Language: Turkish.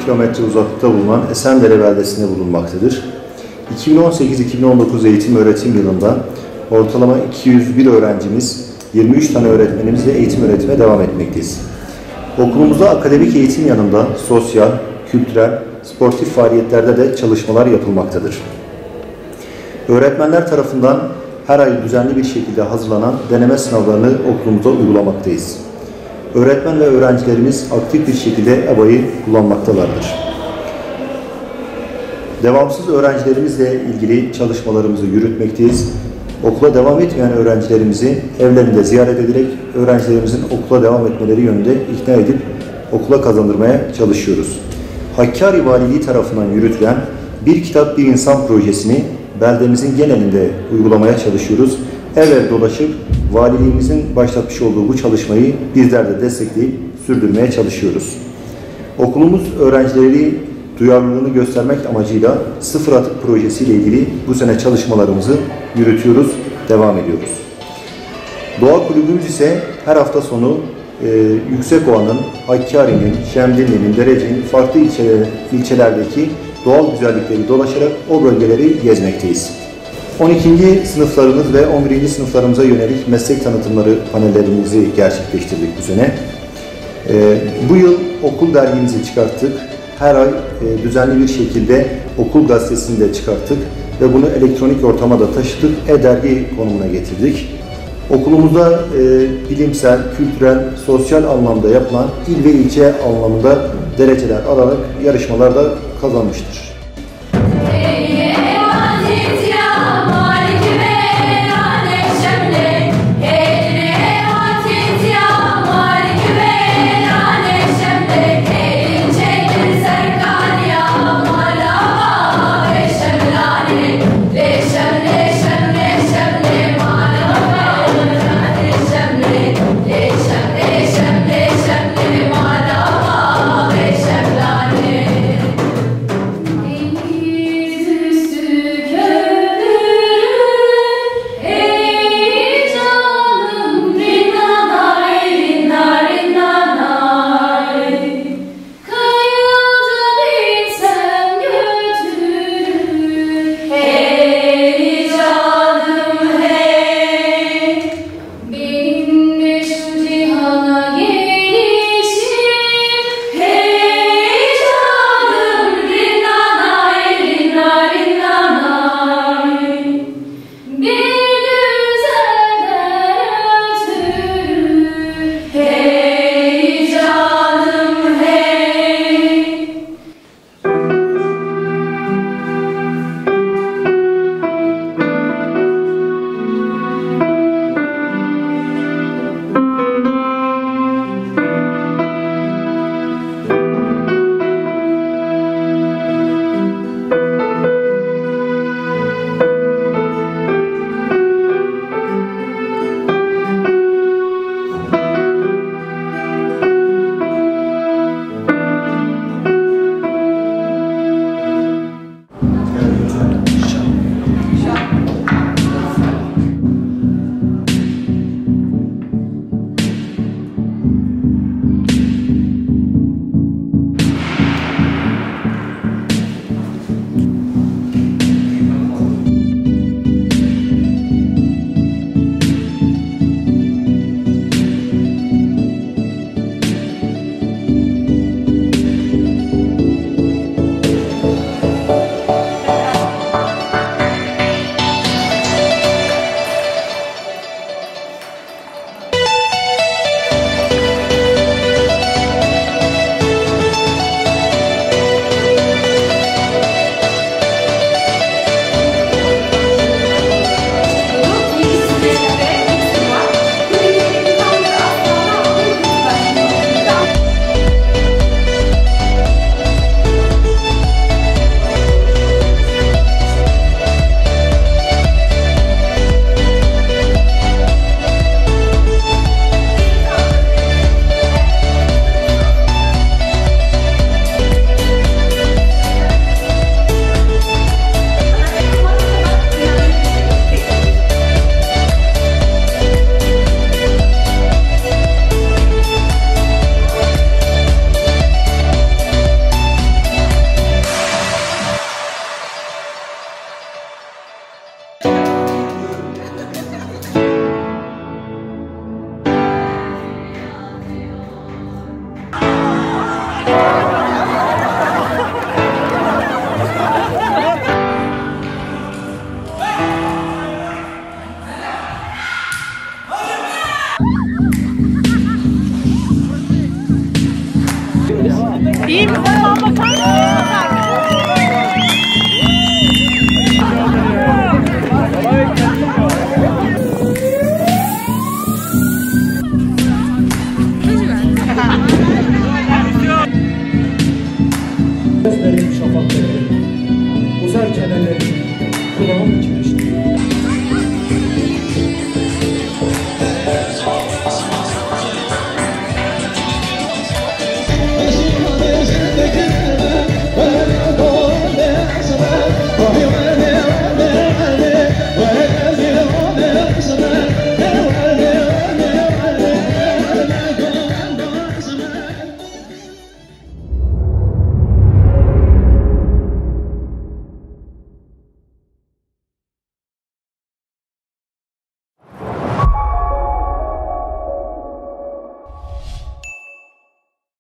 kilometre uzaklıkta bulunan Esendere beldesinde bulunmaktadır. 2018-2019 eğitim öğretim yılında ortalama 201 öğrencimiz, 23 tane öğretmenimizle eğitim öğretime devam etmekteyiz. Okulumuzda akademik eğitim yanında sosyal, kültürel, sportif faaliyetlerde de çalışmalar yapılmaktadır. Öğretmenler tarafından her ay düzenli bir şekilde hazırlanan deneme sınavlarını okulumuzda uygulamaktayız. Öğretmen ve öğrencilerimiz aktif bir şekilde EBA'yı kullanmaktalardır. Devamsız öğrencilerimizle ilgili çalışmalarımızı yürütmekteyiz. Okula devam etmeyen öğrencilerimizi evlerinde ziyaret ederek öğrencilerimizin okula devam etmeleri yönünde ikna edip okula kazandırmaya çalışıyoruz. Hakkari Valiliği tarafından yürütülen Bir Kitap Bir İnsan projesini beldemizin genelinde uygulamaya çalışıyoruz. Ev ev dolaşıp valiliğimizin başlatmış olduğu bu çalışmayı bizler de destekleyip sürdürmeye çalışıyoruz. Okulumuz öğrencileri duyarlılığını göstermek amacıyla Sıfır Atık Projesi ile ilgili bu sene çalışmalarımızı yürütüyoruz, devam ediyoruz. Doğa Kulübümüz ise her hafta sonu Yüksekova'nın, Hakkari'nin, Şemdinli'nin, Derece'nin farklı ilçelerdeki doğal güzellikleri dolaşarak o bölgeleri gezmekteyiz. 12. sınıflarımız ve 11. sınıflarımıza yönelik meslek tanıtımları panellerimizi gerçekleştirdik bu sene. Bu yıl okul dergimizi çıkarttık. Her ay düzenli bir şekilde okul gazetesini de çıkarttık ve bunu elektronik ortama da taşıdık, e-dergi konumuna getirdik. Okulumuzda bilimsel, kültürel, sosyal anlamda yapılan il ve ilçe anlamında dereceler alarak yarışmalarda kazanmıştır.